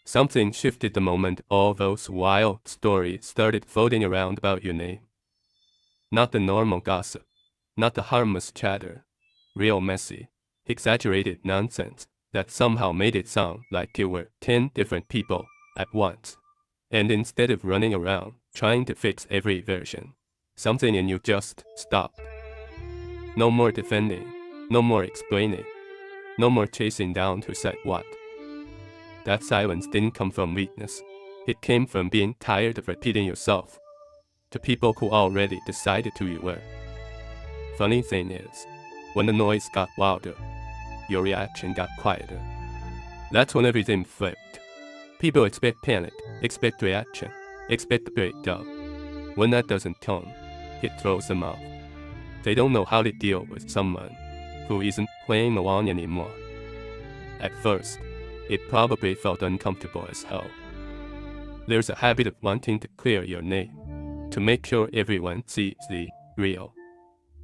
Something shifted the moment all those wild stories started floating around about your name. Not the normal gossip, not the harmless chatter, real messy, exaggerated nonsense that somehow made it sound like you were 10 different people at once. And instead of running around trying to fix every version, something in you just stopped. No more defending, no more explaining, no more chasing down who said what. That silence didn't come from weakness. It came from being tired of repeating yourself to people who already decided who you were. Funny thing is, when the noise got louder, your reaction got quieter. That's when everything flipped. People expect panic, expect reaction, expect the breakdown. When that doesn't come, it throws them off. They don't know how to deal with someone who isn't playing along anymore. At first, it probably felt uncomfortable as hell. There's a habit of wanting to clear your name, to make sure everyone sees the real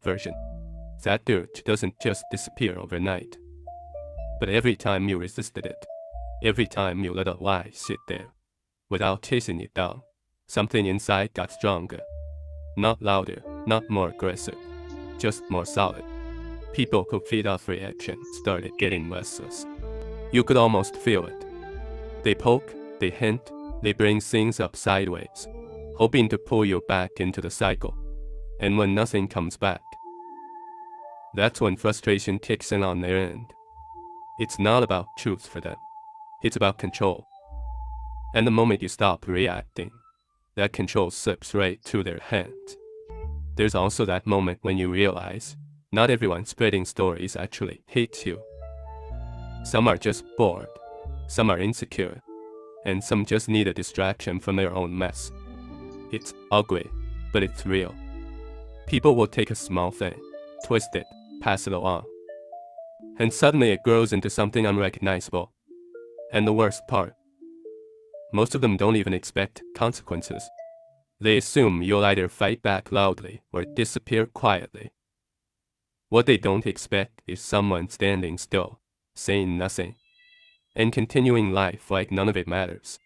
version. That urge doesn't just disappear overnight. But every time you resisted it, every time you let a lie sit there, without chasing it down, something inside got stronger. Not louder, not more aggressive, just more solid. People who feed off reaction started getting restless. You could almost feel it. They poke, they hint, they bring things up sideways, hoping to pull you back into the cycle. And when nothing comes back, that's when frustration kicks in on their end. It's not about truth for them. It's about control. And the moment you stop reacting, that control slips right through their hands. There's also that moment when you realize not everyone spreading stories actually hates you. Some are just bored, some are insecure, and some just need a distraction from their own mess. It's ugly, but it's real. People will take a small thing, twist it, pass it along, and suddenly it grows into something unrecognizable. And the worst part, most of them don't even expect consequences. They assume you'll either fight back loudly or disappear quietly. What they don't expect is someone standing still, saying nothing, and continuing life like none of it matters.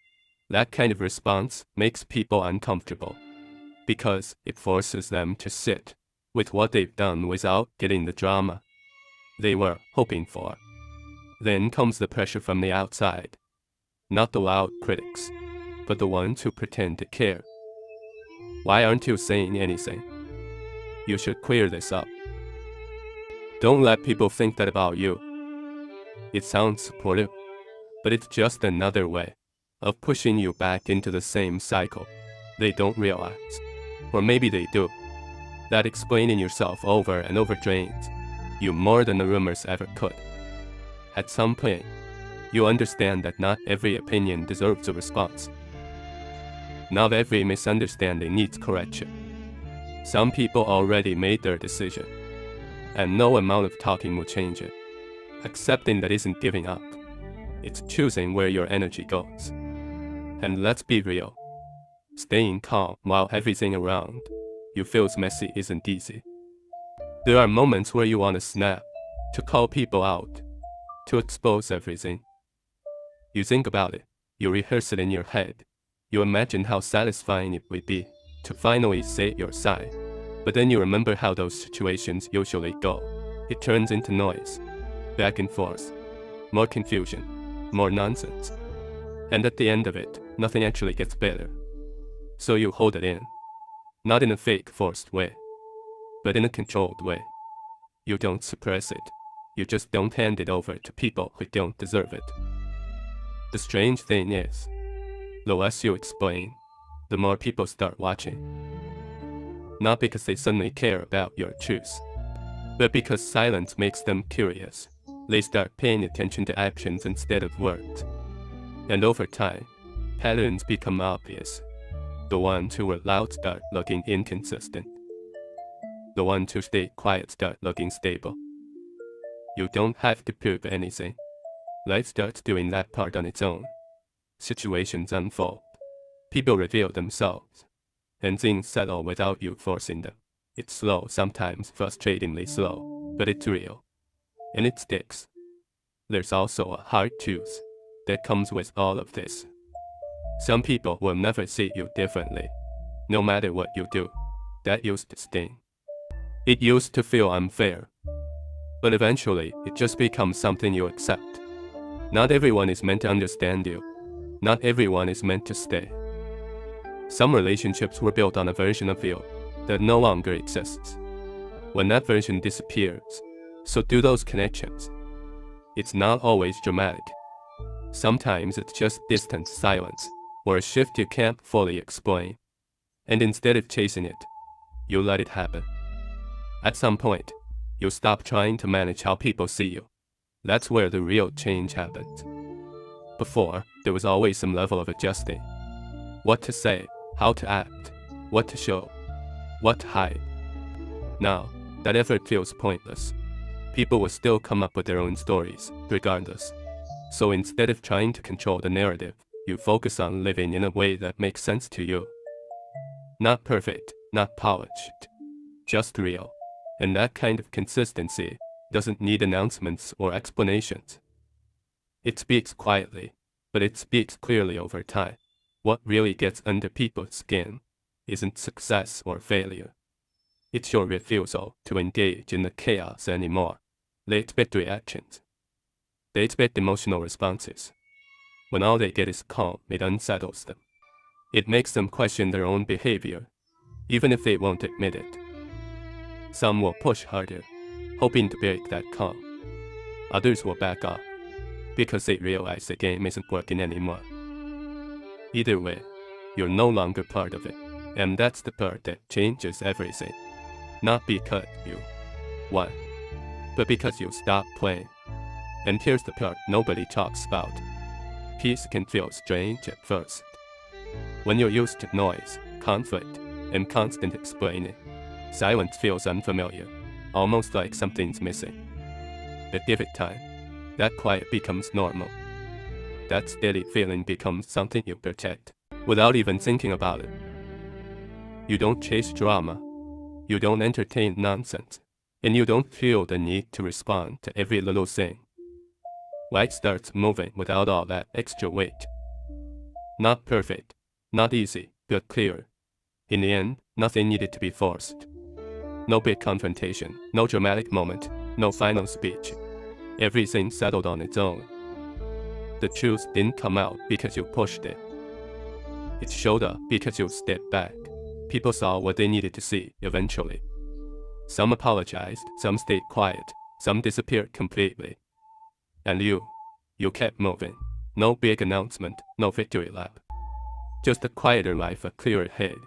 That kind of response makes people uncomfortable, because it forces them to sit with what they've done without getting the drama they were hoping for. Then comes the pressure from the outside. Not the loud critics, but the ones who pretend to care. Why aren't you saying anything? You should clear this up. Don't let people think that about you. It sounds supportive, but it's just another way of pushing you back into the same cycle. They don't realize, or maybe they do, that explaining yourself over and over drains you more than the rumors ever could. At some point, you understand that not every opinion deserves a response. Not every misunderstanding needs correction. Some people already made their decision, and no amount of talking will change it. Accepting that isn't giving up. It's choosing where your energy goes. And let's be real. Staying calm while everything around you feels messy isn't easy. There are moments where you want to snap, to call people out, to expose everything. You think about it, you rehearse it in your head, you imagine how satisfying it would be to finally say your side. But then you remember how those situations usually go. It turns into noise, back and forth, more confusion, more nonsense. And at the end of it, nothing actually gets better. So you hold it in. Not in a fake, forced way, but in a controlled way. You don't suppress it. You just don't hand it over to people who don't deserve it. The strange thing is, the less you explain, the more people start watching. Not because they suddenly care about your truth, but because silence makes them curious. They start paying attention to actions instead of words. And over time, patterns become obvious. The ones who were loud start looking inconsistent. The ones who stayed quiet start looking stable. You don't have to prove anything. Life starts doing that part on its own. Situations unfold. People reveal themselves. And things settle without you forcing them. It's slow, sometimes frustratingly slow, but it's real. And it sticks. There's also a hard truth that comes with all of this. Some people will never see you differently, no matter what you do. That used to sting. It used to feel unfair. But eventually, it just becomes something you accept. Not everyone is meant to understand you. Not everyone is meant to stay. Some relationships were built on a version of you that no longer exists. When that version disappears, so do those connections. It's not always dramatic. Sometimes it's just distant silence, or a shift you can't fully explain. And instead of chasing it, you let it happen. At some point, you stop trying to manage how people see you. That's where the real change happens. Before, there was always some level of adjusting. What to say, how to act, what to show, what to hide. Now, that effort feels pointless. People will still come up with their own stories, regardless. So instead of trying to control the narrative, you focus on living in a way that makes sense to you. Not perfect, not polished, just real. And that kind of consistency doesn't need announcements or explanations. It speaks quietly, but it speaks clearly over time. What really gets under people's skin isn't success or failure. It's your refusal to engage in the chaos anymore. They expect reactions. They expect emotional responses. When all they get is calm, it unsettles them. It makes them question their own behavior, even if they won't admit it. Some will push harder, hoping to break that calm. Others will back off, because they realize the game isn't working anymore. Either way, you're no longer part of it, and that's the part that changes everything. Not because you won, but because you stopped playing. And here's the part nobody talks about. Peace can feel strange at first. When you're used to noise, conflict, and constant explaining, silence feels unfamiliar, almost like something's missing. But give it time. That quiet becomes normal. That steady feeling becomes something you protect, without even thinking about it. You don't chase drama. You don't entertain nonsense. And you don't feel the need to respond to every little thing. Life starts moving without all that extra weight. Not perfect, not easy, but clear. In the end, nothing needed to be forced. No big confrontation, no dramatic moment, no final speech. Everything settled on its own. The truth didn't come out because you pushed it. It showed up because you stepped back. People saw what they needed to see eventually. Some apologized, some stayed quiet, some disappeared completely. And you kept moving. No big announcement, no victory lap. Just a quieter life, a clearer head,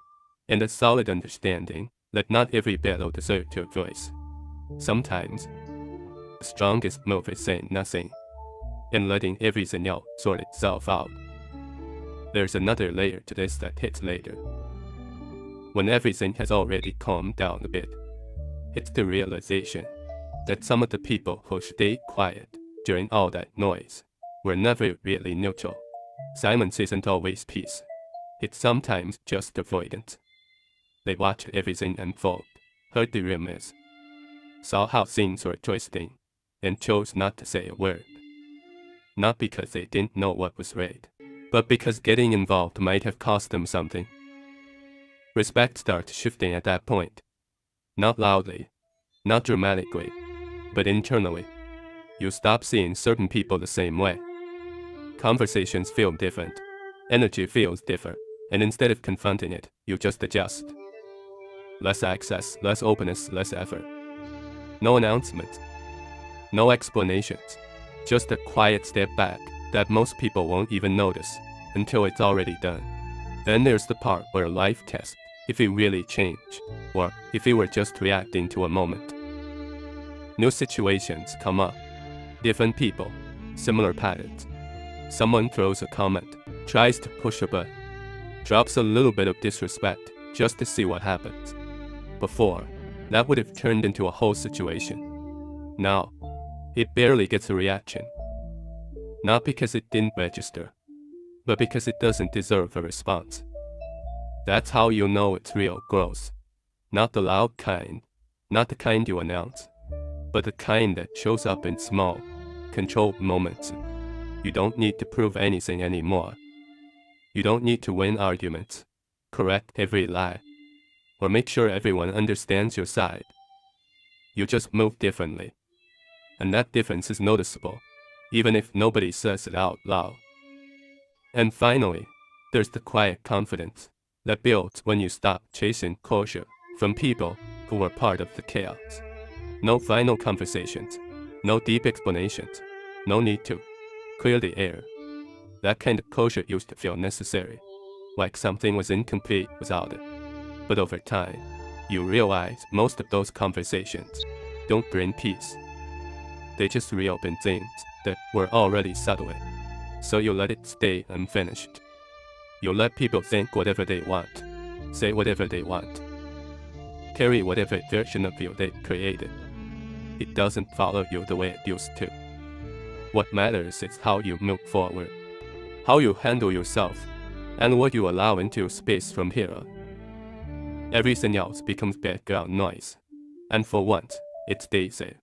and a solid understanding that not every battle deserves your voice. Sometimes, the strongest move is saying nothing, and letting everything else sort itself out. There's another layer to this that hits later. When everything has already calmed down a bit, it's the realization that some of the people who stayed quiet during all that noise were never really neutral. Silence isn't always peace. It's sometimes just avoidance. They watched everything unfold, heard the rumors, saw how things were twisting, and chose not to say a word. Not because they didn't know what was right, but because getting involved might have cost them something. Respect starts shifting at that point. Not loudly, not dramatically, but internally. You stop seeing certain people the same way. Conversations feel different. Energy feels different. And instead of confronting it, you just adjust. Less access, less openness, less effort. No announcements. No explanations. Just a quiet step back that most people won't even notice until it's already done. Then there's the part where life tests if you really changed, or if you were just reacting to a moment. New situations come up. Different people, similar patterns. Someone throws a comment, tries to push a button, drops a little bit of disrespect just to see what happens. Before, that would have turned into a whole situation. Now, it barely gets a reaction. Not because it didn't register, but because it doesn't deserve a response. That's how you know it's real growth. Not the loud kind, not the kind you announce, but the kind that shows up in small, controlled moments. You don't need to prove anything anymore. You don't need to win arguments, correct every lie, or make sure everyone understands your side. You just move differently. And that difference is noticeable, even if nobody says it out loud. And finally, there's the quiet confidence that builds when you stop chasing closure from people who were part of the chaos. No final conversations, no deep explanations, no need to clear the air. That kind of closure used to feel necessary, like something was incomplete without it. But over time, you realize most of those conversations don't bring peace. They just reopen things that were already settling. So you let it stay unfinished. You let people think whatever they want, say whatever they want, carry whatever version of you they created. It doesn't follow you the way it used to. What matters is how you move forward, how you handle yourself, and what you allow into your space from here on. Everything else becomes background noise. And for once, it stays safe.